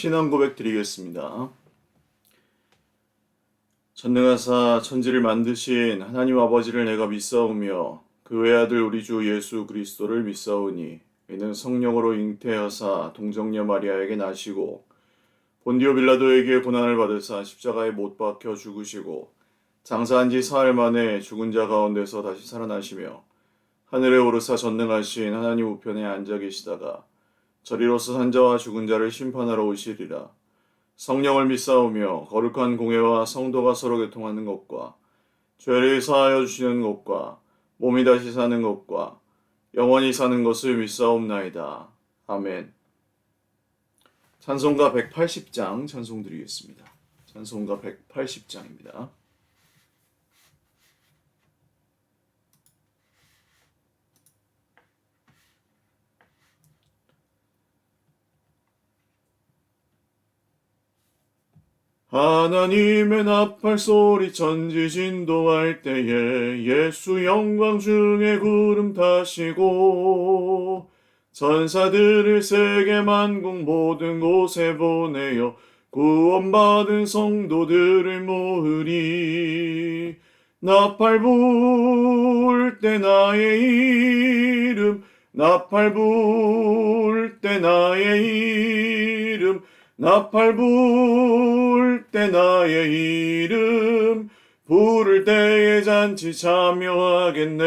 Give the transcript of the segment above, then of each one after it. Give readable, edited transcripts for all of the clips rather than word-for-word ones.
신앙 고백 드리겠습니다. 전능하사 천지를 만드신 하나님 아버지를 내가 믿사오며 그 외아들 우리 주 예수 그리스도를 믿사오니 이는 성령으로 잉태하사 동정녀 마리아에게 나시고 본디오 빌라도에게 고난을 받으사 십자가에 못 박혀 죽으시고 장사한 지 사흘 만에 죽은 자 가운데서 다시 살아나시며 하늘에 오르사 전능하신 하나님 우편에 앉아 계시다가 저리로서 산자와 죽은 자를 심판하러 오시리라. 성령을 믿사오며 거룩한 공회와 성도가 서로 교통하는 것과 죄를 사하여 주시는 것과 몸이 다시 사는 것과 영원히 사는 것을 믿사옵나이다. 아멘. 찬송가 180장 찬송 드리겠습니다. 찬송가 180장입니다. 하나님의 나팔 소리 천지 진동할 때에 예수 영광 중에 구름 타시고 천사들을 세계 만국 모든 곳에 보내어 구원받은 성도들을 모으리. 나팔 불 때 나의 이름 나팔 불 때 나의 이름 나팔 불 때 나의 이름 부를 때에 잔치 참여하겠네.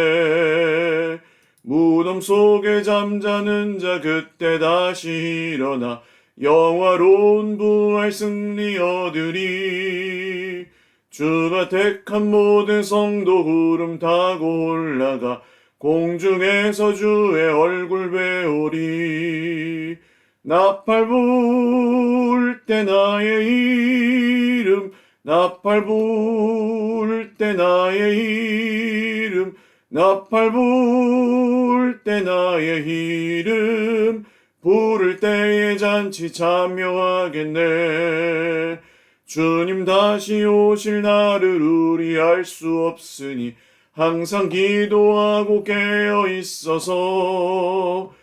무덤 속에 잠자는 자 그때 다시 일어나 영화로운 부활 승리 얻으리. 주가 택한 모든 성도 구름 타고 올라가 공중에서 주의 얼굴 배우리. 나팔 불 때 나의 이름 나팔 불 때 나의 이름 나팔 불 때 나의 이름 부를 때에 잔치 참여하겠네. 주님 다시 오실 날을 우리 알 수 없으니 항상 기도하고 깨어 있어서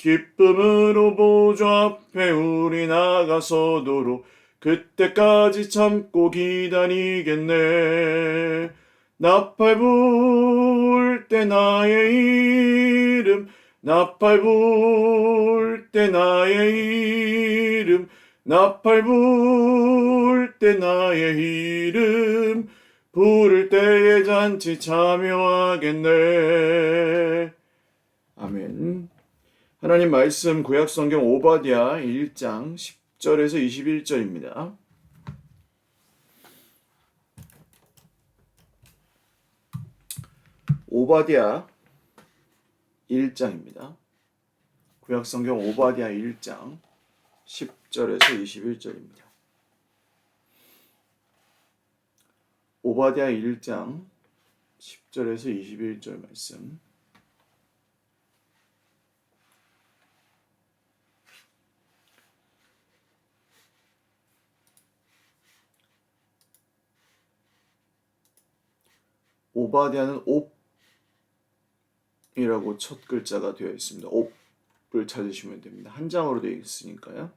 기쁨으로 보좌 앞에 우리 나가서도록 그때까지 참고 기다리겠네. 나팔 불 때 나의 이름 나팔 불 때 나의 이름 나팔 불 때 나의 이름 부를 때에 잔치 참여하겠네. 아멘. 하나님 말씀 구약성경 오바댜 1장 10절에서 21절입니다. 오바댜 1장입니다. 구약성경 오바댜 1장 10절에서 21절입니다. 오바댜 1장 10절에서 21절 말씀. 오바댜는 옵이라고 첫 글자가 되어 있습니다. 옵을 찾으시면 됩니다. 한 장으로 되어 있으니까요.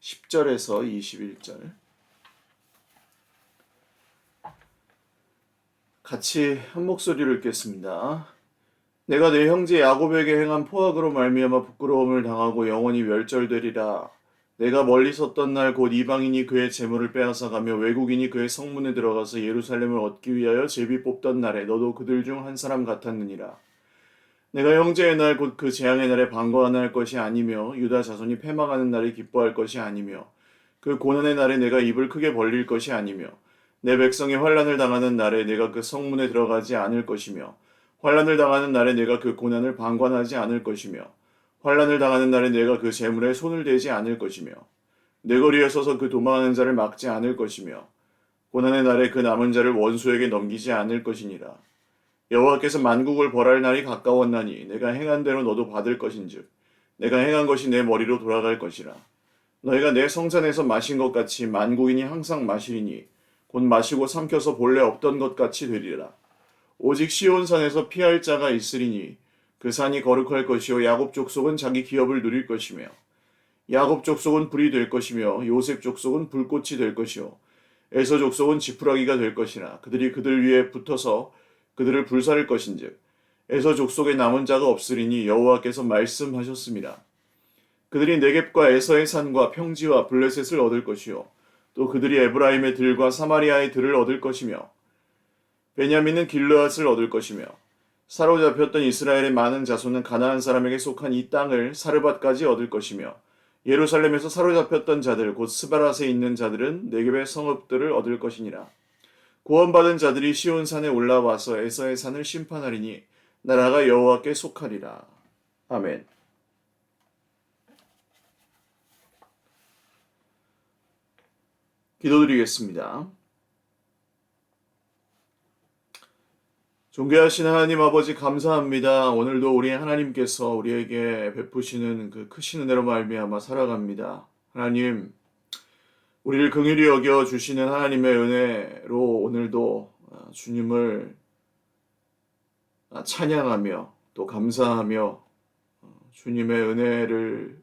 10절에서 21절 같이 한 목소리로 읽겠습니다. 내가 내 형제 야곱에게 행한 포악으로 말미암아 부끄러움을 당하고 영원히 멸절되리라. 내가 멀리 섰던 날 곧 이방인이 그의 재물을 빼앗아가며 외국인이 그의 성문에 들어가서 예루살렘을 얻기 위하여 제비 뽑던 날에 너도 그들 중 한 사람 같았느니라. 내가 형제의 날 곧 그 재앙의 날에 반가워할 것이 아니며 유다 자손이 패망하는 날에 기뻐할 것이 아니며 그 고난의 날에 내가 입을 크게 벌릴 것이 아니며 내 백성이 환난을 당하는 날에 내가 그 성문에 들어가지 않을 것이며 환난을 당하는 날에 내가 그 고난을 방관하지 않을 것이며 환난을 당하는 날에 내가 그 재물에 손을 대지 않을 것이며 내 거리에 서서 그 도망하는 자를 막지 않을 것이며 고난의 날에 그 남은 자를 원수에게 넘기지 않을 것이니라. 여호와께서 만국을 벌할 날이 가까웠나니 내가 행한 대로 너도 받을 것인즉 내가 행한 것이 내 머리로 돌아갈 것이라. 너희가 내 성산에서 마신 것 같이 만국인이 항상 마시리니 곧 마시고 삼켜서 본래 없던 것 같이 되리라. 오직 시온산에서 피할 자가 있으리니 그 산이 거룩할 것이요 야곱 족속은 자기 기업을 누릴 것이며 야곱 족속은 불이 될 것이며 요셉 족속은 불꽃이 될 것이요 에서 족속은 지푸라기가 될 것이나 그들이 그들 위에 붙어서 그들을 불사를 것인즉 에서 족속에 남은 자가 없으리니 여호와께서 말씀하셨습니다. 그들이 네겝과 에서의 산과 평지와 블레셋을 얻을 것이요 또 그들이 에브라임의 들과 사마리아의 들을 얻을 것이며 베냐민은 길르앗을 얻을 것이며 사로잡혔던 이스라엘의 많은 자손은 가나안 사람에게 속한 이 땅을 사르밧까지 얻을 것이며 예루살렘에서 사로잡혔던 자들 곧 스바랏에 있는 자들은 네겝의 성읍들을 얻을 것이니라. 구원받은 자들이 시온 산에 올라와서 에서의 산을 심판하리니 나라가 여호와께 속하리라. 아멘. 기도드리겠습니다. 존귀하신 하나님 아버지 감사합니다. 오늘도 우리 하나님께서 우리에게 베푸시는 그 크신 은혜로 말미암아 살아갑니다. 하나님, 우리를 긍휼히 여겨 주시는 하나님의 은혜로 오늘도 주님을 찬양하며 또 감사하며 주님의 은혜를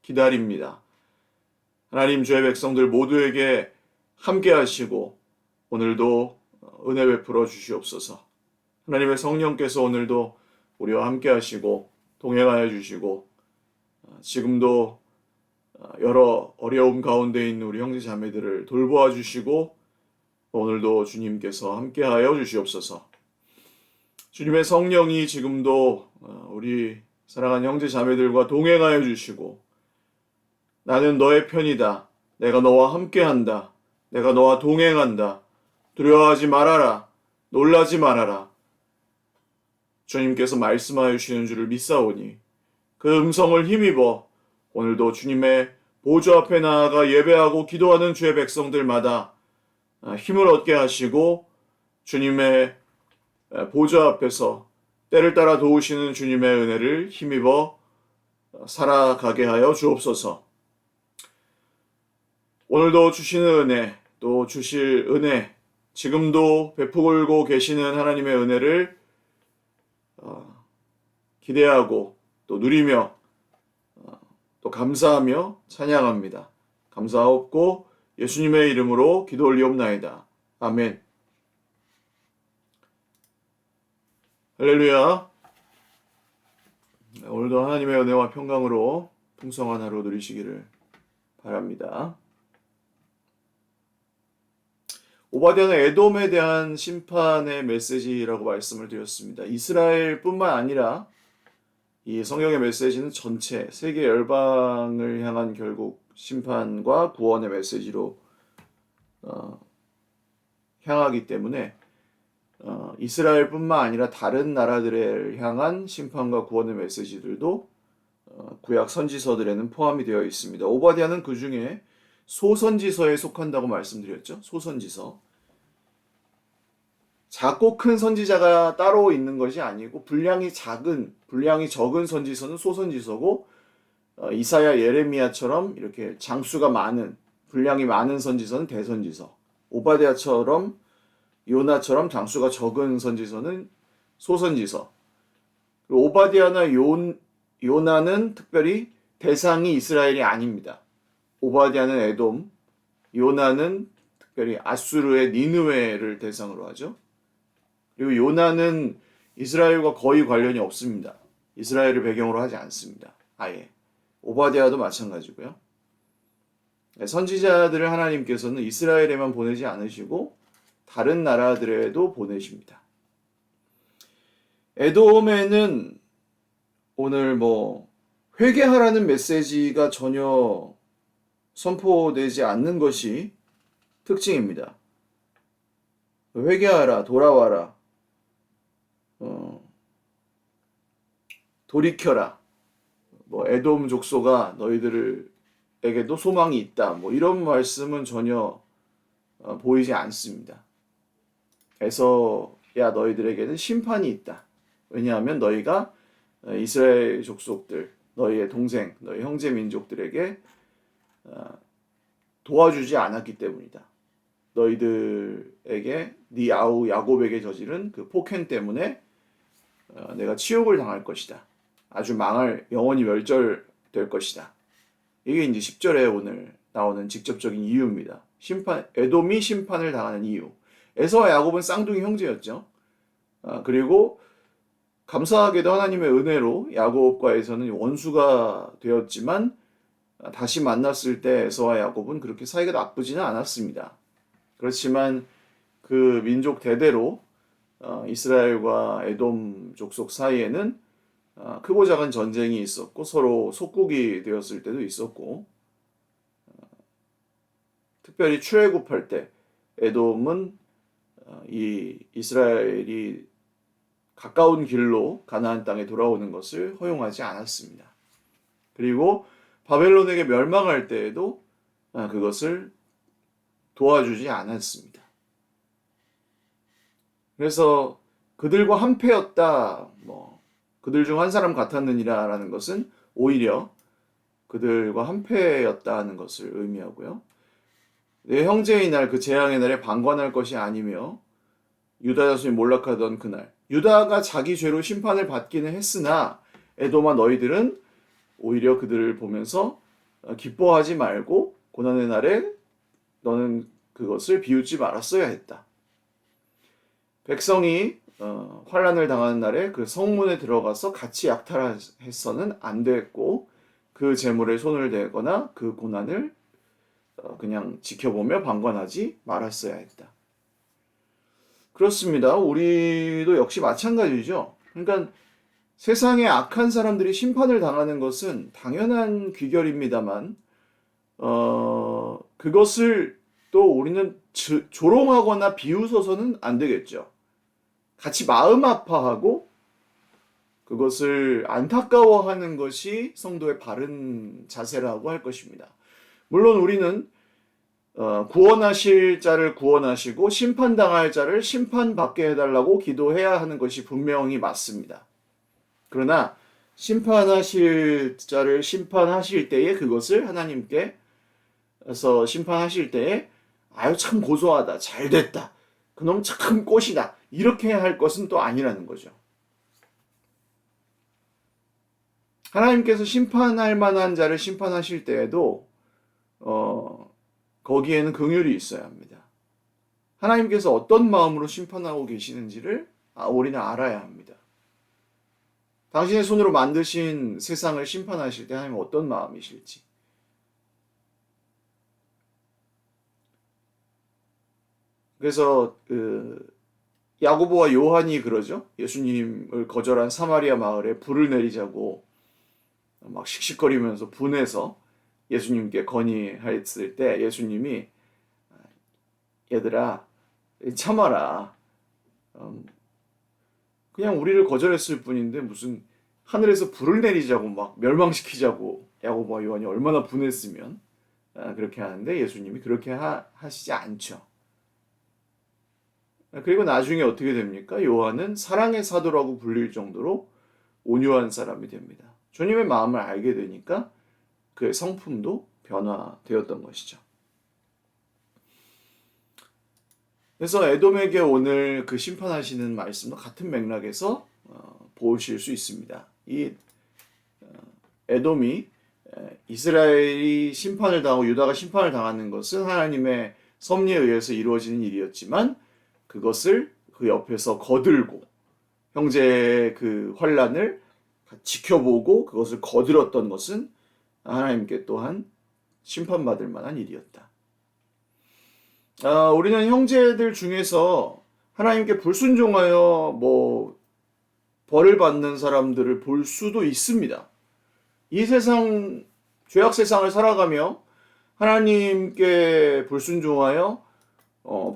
기다립니다. 하나님, 주의 백성들 모두에게 함께 하시고 오늘도 은혜 베풀어 주시옵소서. 하나님의 성령께서 오늘도 우리와 함께 하시고 동행하여 주시고 지금도 여러 어려움 가운데 있는 우리 형제 자매들을 돌보아 주시고 오늘도 주님께서 함께 하여 주시옵소서. 주님의 성령이 지금도 우리 사랑하는 형제 자매들과 동행하여 주시고 나는 너의 편이다. 내가 너와 함께한다. 내가 너와 동행한다. 두려워하지 말아라. 놀라지 말아라. 주님께서 말씀하여 주시는 줄을 믿사오니 그 음성을 힘입어 오늘도 주님의 보좌 앞에 나아가 예배하고 기도하는 주의 백성들마다 힘을 얻게 하시고 주님의 보좌 앞에서 때를 따라 도우시는 주님의 은혜를 힘입어 살아가게 하여 주옵소서. 오늘도 주시는 은혜, 또 주실 은혜, 지금도 베풀고 계시는 하나님의 은혜를 기대하고 또 누리며 또 감사하며 찬양합니다. 감사하옵고 예수님의 이름으로 기도 올리옵나이다. 아멘. 할렐루야. 오늘도 하나님의 은혜와 평강으로 풍성한 하루 누리시기를 바랍니다. 오바댜는 에돔에 대한 심판의 메시지라고 말씀을 드렸습니다. 이스라엘뿐만 아니라 이 성경의 메시지는 전체 세계 열방을 향한 결국 심판과 구원의 메시지로 향하기 때문에 이스라엘뿐만 아니라 다른 나라들을 향한 심판과 구원의 메시지들도 구약 선지서들에는 포함이 되어 있습니다. 오바댜는 그 중에 소선지서에 속한다고 말씀드렸죠. 소선지서. 작고 큰 선지자가 따로 있는 것이 아니고 분량이 적은 선지서는 소선지서고 이사야, 예레미야처럼 이렇게 장수가 많은, 분량이 많은 선지서는 대선지서. 오바댜처럼 요나처럼 장수가 적은 선지서는 소선지서. 그리고 오바댜나 요나는 특별히 대상이 이스라엘이 아닙니다. 오바댜는 에돔, 요나는 특별히 아수르의 니느웨를 대상으로 하죠. 그리고 요나는 이스라엘과 거의 관련이 없습니다. 이스라엘을 배경으로 하지 않습니다. 아예. 오바댜도 마찬가지고요. 선지자들을 하나님께서는 이스라엘에만 보내지 않으시고 다른 나라들에도 보내십니다. 에돔에는 오늘 회개하라는 메시지가 전혀 선포되지 않는 것이 특징입니다. 회개하라, 돌아와라, 돌이켜라. 에돔 족속아 너희들에게도 소망이 있다. 이런 말씀은 전혀 보이지 않습니다. 에서야 너희들에게는 심판이 있다. 왜냐하면 너희가 이스라엘 족속들, 너희의 동생, 너희 형제 민족들에게 도와주지 않았기 때문이다. 너희들에게 네 아우 야곱에게 저지른 그 폭행 때문에 내가 치욕을 당할 것이다. 아주 망할, 영원히 멸절될 것이다. 이게 이제 10절에 오늘 나오는 직접적인 이유입니다. 에돔이 심판을 당하는 이유. 에서와 야곱은 쌍둥이 형제였죠. 그리고 감사하게도 하나님의 은혜로 야곱과 에서는 원수가 되었지만 다시 만났을 때 에서와 야곱은 그렇게 사이가 나쁘지는 않았습니다. 그렇지만 그 민족 대대로 이스라엘과 에돔 족속 사이에는 크고 작은 전쟁이 있었고 서로 속국이 되었을 때도 있었고 특별히 출애굽할 때 에돔은 이 이스라엘이 가까운 길로 가나안 땅에 돌아오는 것을 허용하지 않았습니다. 그리고 바벨론에게 멸망할 때에도 그것을 도와주지 않았습니다. 그래서 그들과 한패였다, 그들 중 한 사람 같았느니라라는 것은 오히려 그들과 한패였다 하는 것을 의미하고요. 내 형제의 날, 그 재앙의 날에 방관할 것이 아니며 유다 자손이 몰락하던 그날, 유다가 자기 죄로 심판을 받기는 했으나 에돔아 너희들은 오히려 그들을 보면서 기뻐하지 말고 고난의 날에 너는 그것을 비웃지 말았어야 했다. 백성이 환난을 당하는 날에 그 성문에 들어가서 같이 약탈해서는 안 됐고 그 재물에 손을 대거나 그 고난을 그냥 지켜보며 방관하지 말았어야 했다. 그렇습니다. 우리도 역시 마찬가지죠. 그러니까 세상에 악한 사람들이 심판을 당하는 것은 당연한 귀결입니다만 그것을 또 우리는 조롱하거나 비웃어서는 안 되겠죠. 같이 마음 아파하고 그것을 안타까워하는 것이 성도의 바른 자세라고 할 것입니다. 물론 우리는 구원하실 자를 구원하시고 심판당할 자를 심판받게 해달라고 기도해야 하는 것이 분명히 맞습니다. 그러나 심판하실 자를 심판하실 때에 그것을 하나님께서 심판하실 때에 아유 참 고소하다, 잘됐다, 그놈 참 꽃이다 이렇게 할 것은 또 아니라는 거죠. 하나님께서 심판할 만한 자를 심판하실 때에도 거기에는 긍휼이 있어야 합니다. 하나님께서 어떤 마음으로 심판하고 계시는지를 우리는 알아야 합니다. 당신의 손으로 만드신 세상을 심판하실 때 하나님은 어떤 마음이실지. 그래서 야고보와 요한이 그러죠. 예수님을 거절한 사마리아 마을에 불을 내리자고 막 씩씩거리면서 분해서 예수님께 건의했을 때 예수님이 얘들아 참아라. 그냥 우리를 거절했을 뿐인데 무슨 하늘에서 불을 내리자고 막 멸망시키자고 야고보와 요한이 얼마나 분했으면 그렇게 하는데 예수님이 그렇게 하시지 않죠. 그리고 나중에 어떻게 됩니까? 요한은 사랑의 사도라고 불릴 정도로 온유한 사람이 됩니다. 주님의 마음을 알게 되니까 그의 성품도 변화되었던 것이죠. 그래서 에돔에게 오늘 그 심판하시는 말씀도 같은 맥락에서 보실 수 있습니다. 이 에돔이 이스라엘이 심판을 당하고 유다가 심판을 당하는 것은 하나님의 섭리에 의해서 이루어지는 일이었지만 그것을 그 옆에서 거들고 형제의 그 환난을 지켜보고 그것을 거들었던 것은 하나님께 또한 심판받을 만한 일이었다. 우리는 형제들 중에서 하나님께 불순종하여 벌을 받는 사람들을 볼 수도 있습니다. 이 세상, 죄악 세상을 살아가며 하나님께 불순종하여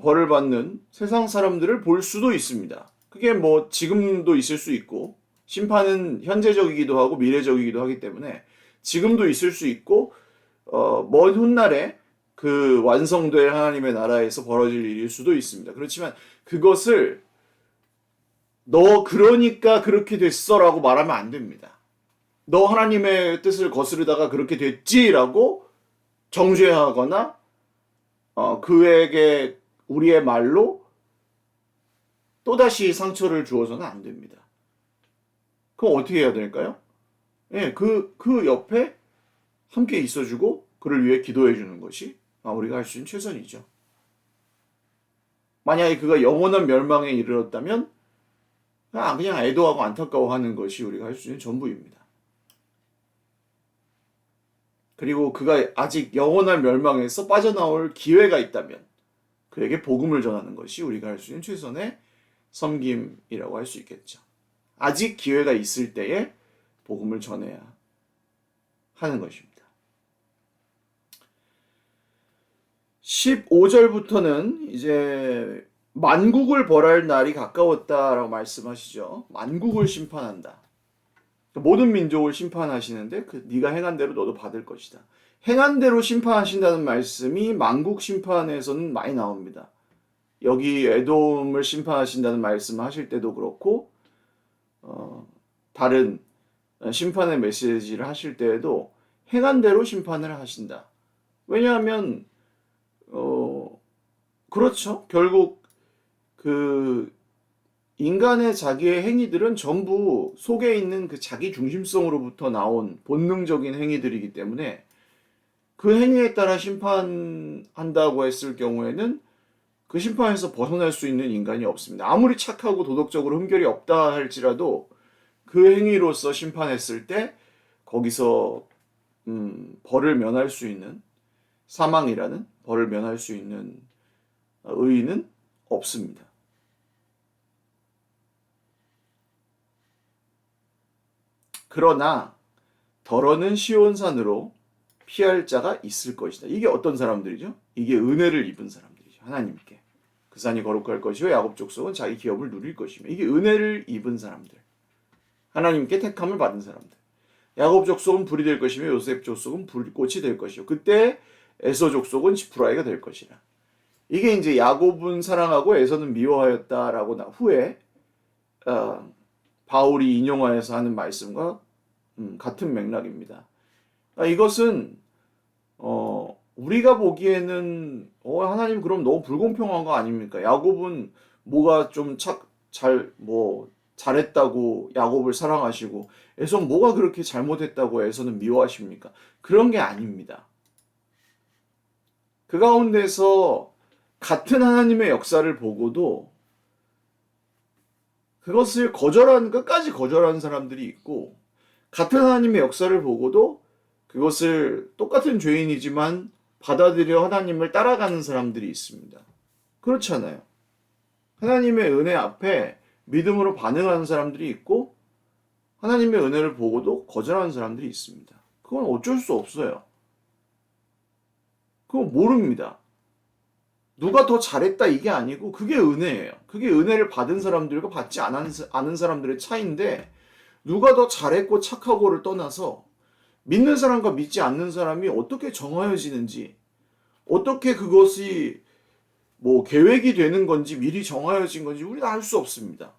벌을 받는 세상 사람들을 볼 수도 있습니다. 그게 지금도 있을 수 있고, 심판은 현재적이기도 하고 미래적이기도 하기 때문에 지금도 있을 수 있고, 먼 훗날에 그 완성될 하나님의 나라에서 벌어질 일일 수도 있습니다. 그렇지만 그것을 너 그러니까 그렇게 됐어라고 말하면 안 됩니다. 너 하나님의 뜻을 거스르다가 그렇게 됐지라고 정죄하거나 그에게 우리의 말로 또다시 상처를 주어서는 안 됩니다. 그럼 어떻게 해야 될까요? 예, 그 옆에 함께 있어주고 그를 위해 기도해 주는 것이 우리가 할 수 있는 최선이죠. 만약에 그가 영원한 멸망에 이르렀다면 그냥 애도하고 안타까워하는 것이 우리가 할 수 있는 전부입니다. 그리고 그가 아직 영원한 멸망에서 빠져나올 기회가 있다면 그에게 복음을 전하는 것이 우리가 할 수 있는 최선의 섬김이라고 할 수 있겠죠. 아직 기회가 있을 때에 복음을 전해야 하는 것입니다. 15절부터는 이제 만국을 벌할 날이 가까웠다라고 말씀하시죠. 만국을 심판한다. 모든 민족을 심판하시는데 네가 행한 대로 너도 받을 것이다. 행한 대로 심판하신다는 말씀이 만국 심판에서는 많이 나옵니다. 여기 에돔을 심판하신다는 말씀을 하실 때도 그렇고 다른 심판의 메시지를 하실 때에도 행한 대로 심판을 하신다. 왜냐하면 그렇죠. 결국 그 인간의 자기의 행위들은 전부 속에 있는 그 자기 중심성으로부터 나온 본능적인 행위들이기 때문에 그 행위에 따라 심판한다고 했을 경우에는 그 심판에서 벗어날 수 있는 인간이 없습니다. 아무리 착하고 도덕적으로 흠결이 없다 할지라도 그 행위로서 심판했을 때 거기서 벌을 면할 수 있는 사망이라는 벌을 면할 수 있는 의의는 없습니다. 그러나 더러는 시온산으로 피할 자가 있을 것이다. 이게 어떤 사람들이죠? 이게 은혜를 입은 사람들이죠. 하나님께. 그 산이 거룩할 것이요 야곱 족속은 자기 기업을 누릴 것이며 이게 은혜를 입은 사람들. 하나님께 택함을 받은 사람들. 야곱 족속은 불이 될 것이며 요셉 족속은 불꽃이 될 것이요. 그때 에서 족속은 지푸라기가 될 것이라. 이게 이제 야곱은 사랑하고 에서는 미워하였다라고 후에 바울이 인용하여서 하는 말씀과 같은 맥락입니다. 이것은 우리가 보기에는 하나님 그럼 너무 불공평한 거 아닙니까? 야곱은 뭐가 좀 잘했다고 야곱을 사랑하시고 에서는 뭐가 그렇게 잘못했다고 에서는 미워하십니까? 그런 게 아닙니다. 그 가운데서 같은 하나님의 역사를 보고도 그것을 끝까지 거절하는 사람들이 있고 같은 하나님의 역사를 보고도 그것을 똑같은 죄인이지만 받아들여 하나님을 따라가는 사람들이 있습니다. 그렇잖아요. 하나님의 은혜 앞에 믿음으로 반응하는 사람들이 있고 하나님의 은혜를 보고도 거절하는 사람들이 있습니다. 그건 어쩔 수 없어요. 그건 모릅니다. 누가 더 잘했다 이게 아니고 그게 은혜예요. 그게 은혜를 받은 사람들과 받지 않은 사람들의 차이인데 누가 더 잘했고 착하고를 떠나서 믿는 사람과 믿지 않는 사람이 어떻게 정하여지는지 어떻게 그것이 계획이 되는 건지 미리 정하여진 건지 우리는 알 수 없습니다.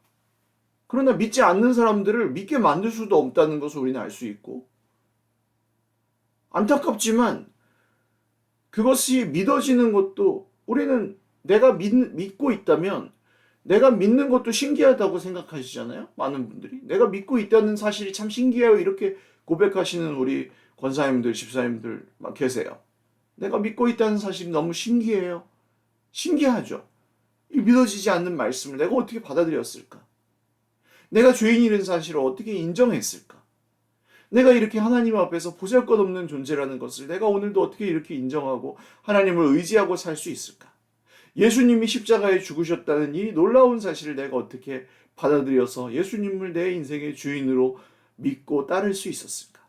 그러나 믿지 않는 사람들을 믿게 만들 수도 없다는 것을 우리는 알 수 있고 안타깝지만 그것이 믿어지는 것도 우리는 내가 믿고 있다면 내가 믿는 것도 신기하다고 생각하시잖아요. 많은 분들이. 내가 믿고 있다는 사실이 참 신기해요. 이렇게 고백하시는 우리 권사님들, 집사님들 막 계세요. 내가 믿고 있다는 사실이 너무 신기해요. 신기하죠. 이 믿어지지 않는 말씀을 내가 어떻게 받아들였을까? 내가 죄인이라는 사실을 어떻게 인정했을까? 내가 이렇게 하나님 앞에서 보잘것없는 존재라는 것을 내가 오늘도 어떻게 이렇게 인정하고 하나님을 의지하고 살 수 있을까? 예수님이 십자가에 죽으셨다는 이 놀라운 사실을 내가 어떻게 받아들여서 예수님을 내 인생의 주인으로 믿고 따를 수 있었을까?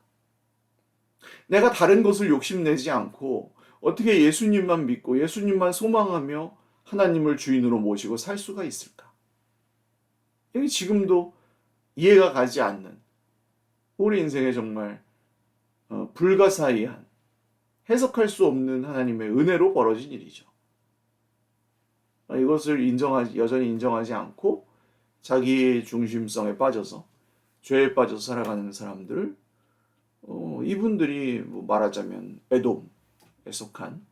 내가 다른 것을 욕심내지 않고 어떻게 예수님만 믿고 예수님만 소망하며 하나님을 주인으로 모시고 살 수가 있을까? 이게 지금도 이해가 가지 않는 우리 인생에 정말 불가사의한 해석할 수 없는 하나님의 은혜로 벌어진 일이죠. 이것을 여전히 인정하지 않고 자기 중심성에 빠져서 죄에 빠져서 살아가는 사람들을 이분들이 말하자면 에돔에 속한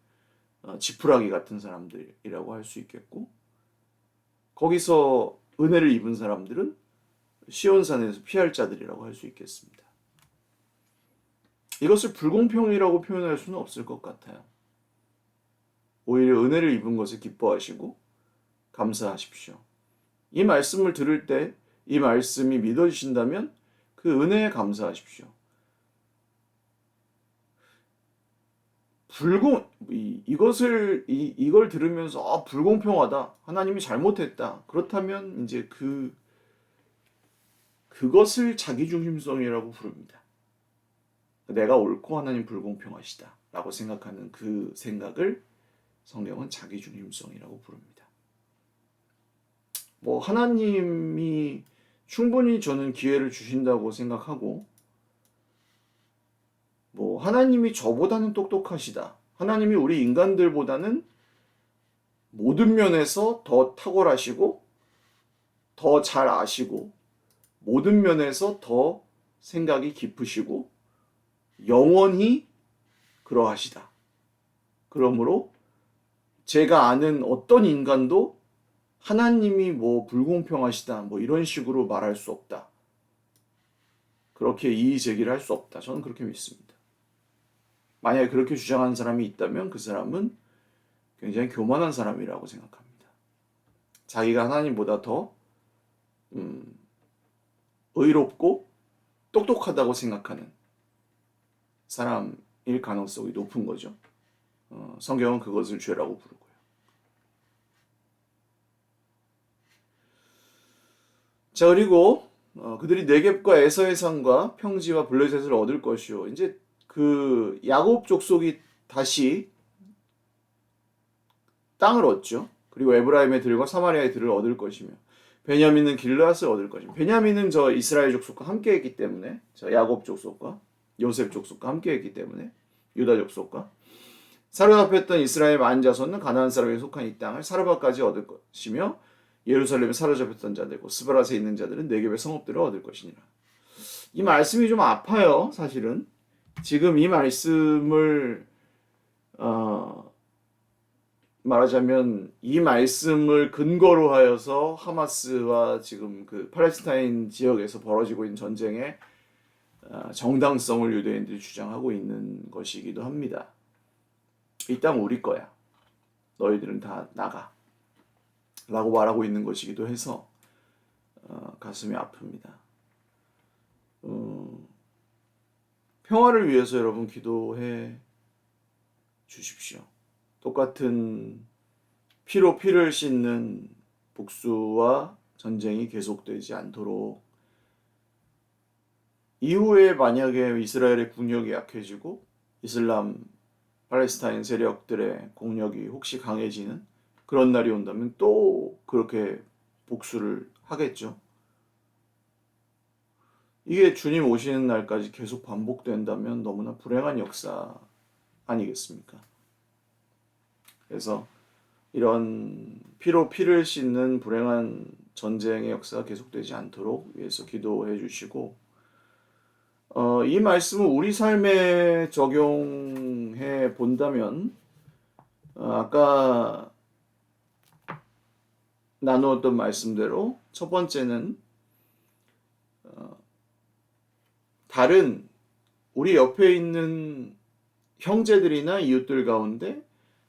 지푸라기 같은 사람들이라고 할 수 있겠고 거기서 은혜를 입은 사람들은 시온산에서 피할 자들이라고 할 수 있겠습니다. 이것을 불공평이라고 표현할 수는 없을 것 같아요. 오히려 은혜를 입은 것을 기뻐하시고 감사하십시오. 이 말씀을 들을 때 이 말씀이 믿어지신다면 그 은혜에 감사하십시오. 이걸 들으면서 불공평하다. 하나님이 잘못했다. 그렇다면 이제 그것을 자기중심성이라고 부릅니다. 내가 옳고 하나님 불공평하시다 라고 생각하는 그 생각을 성경은 자기중심성이라고 부릅니다. 하나님이 충분히 저는 기회를 주신다고 생각하고, 하나님이 저보다는 똑똑하시다. 하나님이 우리 인간들보다는 모든 면에서 더 탁월하시고, 더 잘 아시고, 모든 면에서 더 생각이 깊으시고, 영원히 그러하시다. 그러므로 제가 아는 어떤 인간도 하나님이 불공평하시다, 이런 식으로 말할 수 없다. 그렇게 이의 제기를 할 수 없다. 저는 그렇게 믿습니다. 만약에 그렇게 주장하는 사람이 있다면 그 사람은 굉장히 교만한 사람이라고 생각합니다. 자기가 하나님보다 더 의롭고 똑똑하다고 생각하는 사람일 가능성이 높은 거죠. 성경은 그것을 죄라고 부르고요. 자, 그리고 그들이 네겝과 에서의 산과 평지와 블레셋을 얻을 것이요. 이제 그 야곱 족속이 다시 땅을 얻죠. 그리고 에브라임의 들과 사마리아의 들을 얻을 것이며 베냐민은 길르앗을 얻을 것이며, 베냐민은 저 이스라엘 족속과 함께 했기 때문에, 저 야곱 족속과 요셉 족속과 함께 했기 때문에, 유다 족속과 사로잡혔던 이스라엘 만자손은 가나안 사람에 속한 이 땅을 사르바까지 얻을 것이며, 예루살렘에 사로잡혔던 자들과 스바랏에 있는 자들은 네겝의 성읍들을 얻을 것이니라. 이 말씀이 좀 아파요. 사실은 지금 이 말씀을 말하자면 이 말씀을 근거로 하여서 하마스와 지금 그 팔레스타인 지역에서 벌어지고 있는 전쟁의 정당성을 유대인들이 주장하고 있는 것이기도 합니다. 이 땅 우리 거야. 너희들은 다 나가. 라고 말하고 있는 것이기도 해서 가슴이 아픕니다. 평화를 위해서 여러분 기도해 주십시오. 똑같은 피로 피를 씻는 복수와 전쟁이 계속되지 않도록, 이후에 만약에 이스라엘의 국력이 약해지고 이슬람 팔레스타인 세력들의 공력이 혹시 강해지는 그런 날이 온다면 또 그렇게 복수를 하겠죠. 이게 주님 오시는 날까지 계속 반복된다면 너무나 불행한 역사 아니겠습니까? 그래서 이런 피로 피를 씻는 불행한 전쟁의 역사가 계속되지 않도록 위해서 기도해 주시고, 이 말씀을 우리 삶에 적용해 본다면, 아까 나누었던 말씀대로 첫 번째는 다른 우리 옆에 있는 형제들이나 이웃들 가운데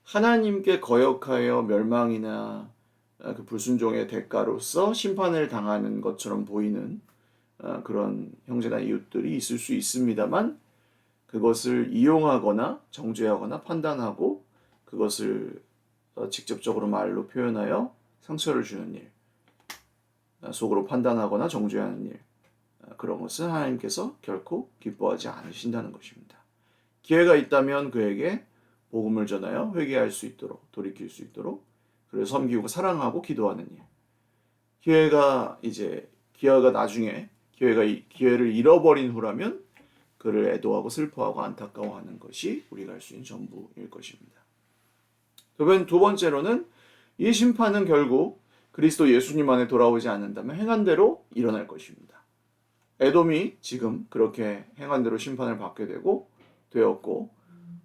하나님께 거역하여 멸망이나 그 불순종의 대가로서 심판을 당하는 것처럼 보이는 그런 형제나 이웃들이 있을 수 있습니다만, 그것을 이용하거나 정죄하거나 판단하고 그것을 직접적으로 말로 표현하여 상처를 주는 일, 속으로 판단하거나 정죄하는 일, 그런 것은 하나님께서 결코 기뻐하지 않으신다는 것입니다. 기회가 있다면 그에게 복음을 전하여 회개할 수 있도록, 돌이킬 수 있도록, 그래서 섬기고 사랑하고 기도하는 일. 기회가 나중에 기회를 잃어버린 후라면 그를 애도하고 슬퍼하고 안타까워하는 것이 우리가 할 수 있는 전부일 것입니다. 두 번째로는 이 심판은 결국 그리스도 예수님 안에 돌아오지 않는다면 행한 대로 일어날 것입니다. 에돔이 지금 그렇게 행한 대로 심판을 받게 되었고,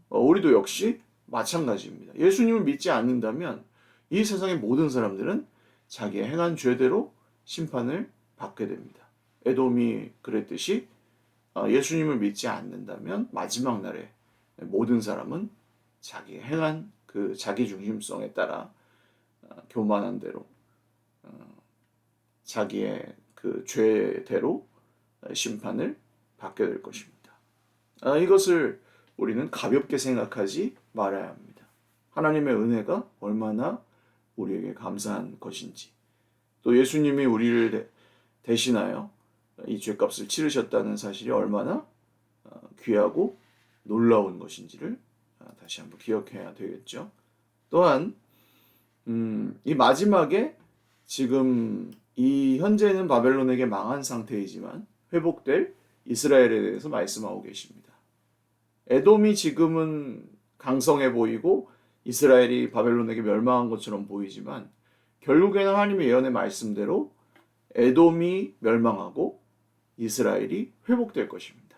우리도 역시 마찬가지입니다. 예수님을 믿지 않는다면 이 세상의 모든 사람들은 자기의 행한 죄대로 심판을 받게 됩니다. 에돔이 그랬듯이 예수님을 믿지 않는다면 마지막 날에 모든 사람은 자기 행한 그 자기 중심성에 따라 교만한 대로 자기의 그 죄대로 심판을 받게 될 것입니다. 이것을 우리는 가볍게 생각하지 말아야 합니다. 하나님의 은혜가 얼마나 우리에게 감사한 것인지, 또 예수님이 우리를 대신하여 이 죄값을 치르셨다는 사실이 얼마나 귀하고 놀라운 것인지를 다시 한번 기억해야 되겠죠. 또한 이 마지막에 지금 이 현재는 바벨론에게 망한 상태이지만 회복될 이스라엘에 대해서 말씀하고 계십니다. 에돔이 지금은 강성해 보이고 이스라엘이 바벨론에게 멸망한 것처럼 보이지만 결국에는 하나님의 예언의 말씀대로 에돔이 멸망하고 이스라엘이 회복될 것입니다.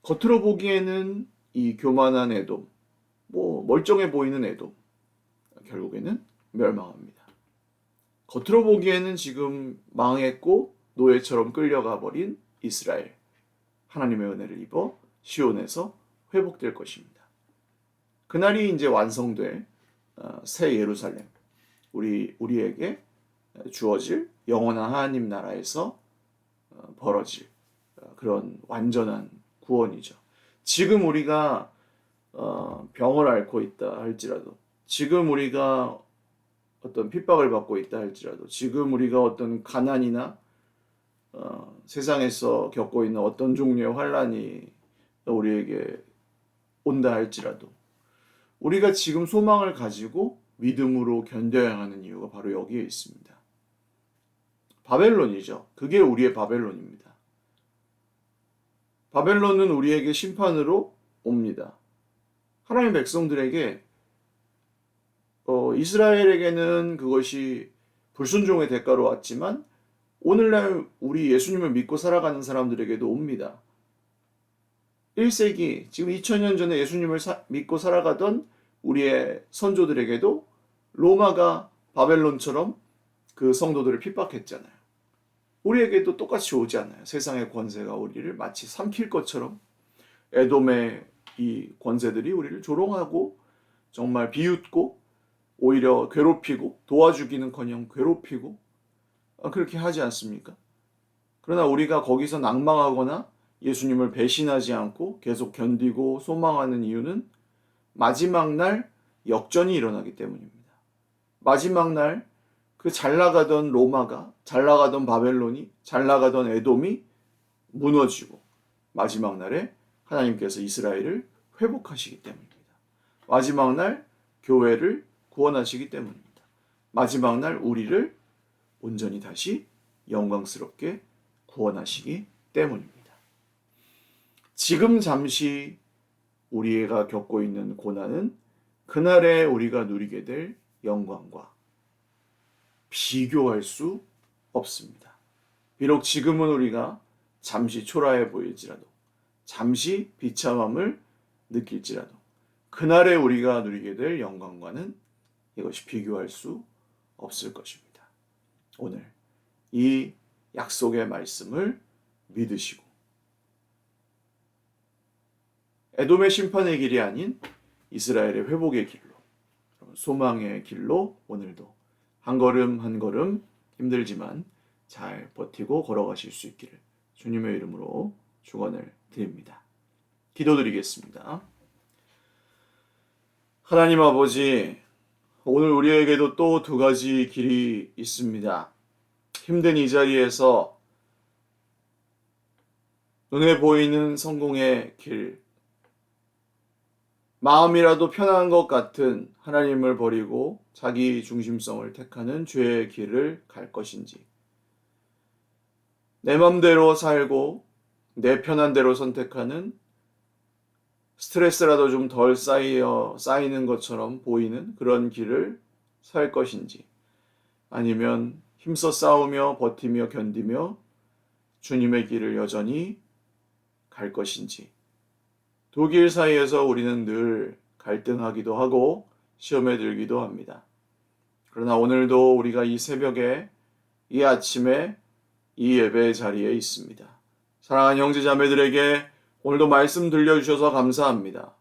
겉으로 보기에는 이 교만한 에돔, 멀쩡해 보이는 에돔, 결국에는 멸망합니다. 겉으로 보기에는 지금 망했고 노예처럼 끌려가 버린 이스라엘, 하나님의 은혜를 입어 시온에서 회복될 것입니다. 그날이 이제 완성될 새 예루살렘, 우리에게 주어질 영원한 하나님 나라에서 벌어질 그런 완전한 구원이죠. 지금 우리가 병을 앓고 있다 할지라도, 지금 우리가 어떤 핍박을 받고 있다 할지라도, 지금 우리가 어떤 가난이나 세상에서 겪고 있는 어떤 종류의 환란이 우리에게 온다 할지라도 우리가 지금 소망을 가지고 믿음으로 견뎌야 하는 이유가 바로 여기에 있습니다. 바벨론이죠. 그게 우리의 바벨론입니다. 바벨론은 우리에게 심판으로 옵니다. 하나님의 백성들에게 이스라엘에게는 그것이 불순종의 대가로 왔지만 오늘날 우리 예수님을 믿고 살아가는 사람들에게도 옵니다. 1세기, 지금 2000년 전에 예수님을 믿고 살아가던 우리의 선조들에게도 로마가 바벨론처럼 그 성도들을 핍박했잖아요. 우리에게도 똑같이 오지 않아요. 세상의 권세가 우리를 마치 삼킬 것처럼 에돔의 이 권세들이 우리를 조롱하고 정말 비웃고 오히려 괴롭히고 도와주기는커녕 괴롭히고 그렇게 하지 않습니까? 그러나 우리가 거기서 낭망하거나 예수님을 배신하지 않고 계속 견디고 소망하는 이유는 마지막 날 역전이 일어나기 때문입니다. 마지막 날 그 잘 나가던 로마가, 잘 나가던 바벨론이, 잘 나가던 에돔이 무너지고 마지막 날에 하나님께서 이스라엘을 회복하시기 때문입니다. 마지막 날 교회를 구원하시기 때문입니다. 마지막 날 우리를 온전히 다시 영광스럽게 구원하시기 때문입니다. 지금 잠시 우리가 겪고 있는 고난은 그날에 우리가 누리게 될 영광과 비교할 수 없습니다. 비록 지금은 우리가 잠시 초라해 보일지라도, 잠시 비참함을 느낄지라도 그날에 우리가 누리게 될 영광과는 이것이 비교할 수 없을 것입니다. 오늘 이 약속의 말씀을 믿으시고 에돔의 심판의 길이 아닌 이스라엘의 회복의 길로, 소망의 길로 오늘도 한 걸음 한 걸음 힘들지만 잘 버티고 걸어가실 수 있기를 주님의 이름으로 축원을 드립니다. 기도드리겠습니다. 하나님 아버지, 오늘 우리에게도 또 두 가지 길이 있습니다. 힘든 이 자리에서 눈에 보이는 성공의 길, 마음이라도 편한 것 같은 하나님을 버리고 자기 중심성을 택하는 죄의 길을 갈 것인지, 내 맘대로 살고 내 편한 대로 선택하는 스트레스라도 좀 덜 쌓이는 것처럼 보이는 그런 길을 살 것인지, 아니면 힘써 싸우며 버티며 견디며 주님의 길을 여전히 갈 것인지, 두 길 사이에서 우리는 늘 갈등하기도 하고 시험에 들기도 합니다. 그러나 오늘도 우리가 이 새벽에, 이 아침에 이 예배 자리에 있습니다. 사랑하는 형제 자매들에게 오늘도 말씀 들려주셔서 감사합니다.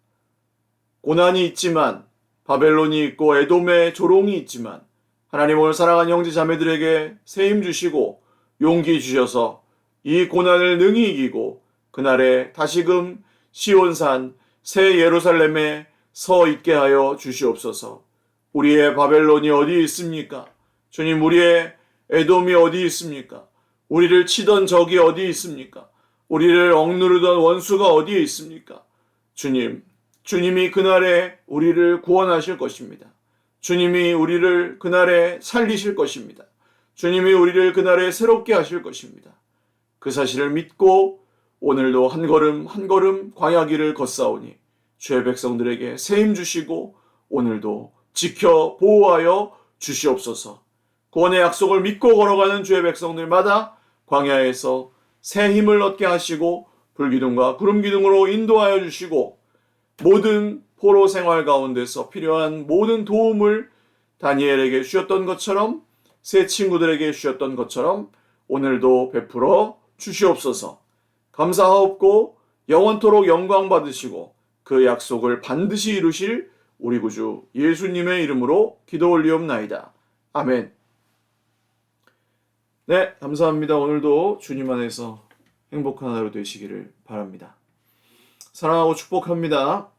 고난이 있지만, 바벨론이 있고 에돔의 조롱이 있지만, 하나님 오늘 사랑하는 형제 자매들에게 세임 주시고 용기 주셔서 이 고난을 능히 이기고 그날에 다시금 시온산 새 예루살렘에 서 있게 하여 주시옵소서. 우리의 바벨론이 어디 있습니까? 주님, 우리의 에돔이 어디 있습니까? 우리를 치던 적이 어디 있습니까? 우리를 억누르던 원수가 어디에 있습니까? 주님, 주님이 그날에 우리를 구원하실 것입니다. 주님이 우리를 그날에 살리실 것입니다. 주님이 우리를 그날에 새롭게 하실 것입니다. 그 사실을 믿고 오늘도 한 걸음 한 걸음 광야길을 걷사오니 주의 백성들에게 세임 주시고 오늘도 지켜 보호하여 주시옵소서. 구원의 약속을 믿고 걸어가는 주의 백성들마다 광야에서 새 힘을 얻게 하시고 불기둥과 구름기둥으로 인도하여 주시고 모든 포로 생활 가운데서 필요한 모든 도움을 다니엘에게 주셨던 것처럼 새 친구들에게 주셨던 것처럼 오늘도 베풀어 주시옵소서. 감사하옵고 영원토록 영광 받으시고 그 약속을 반드시 이루실 우리 구주 예수님의 이름으로 기도 올리옵나이다. 아멘. 네, 감사합니다. 오늘도 주님 안에서 행복한 하루 되시기를 바랍니다. 사랑하고 축복합니다.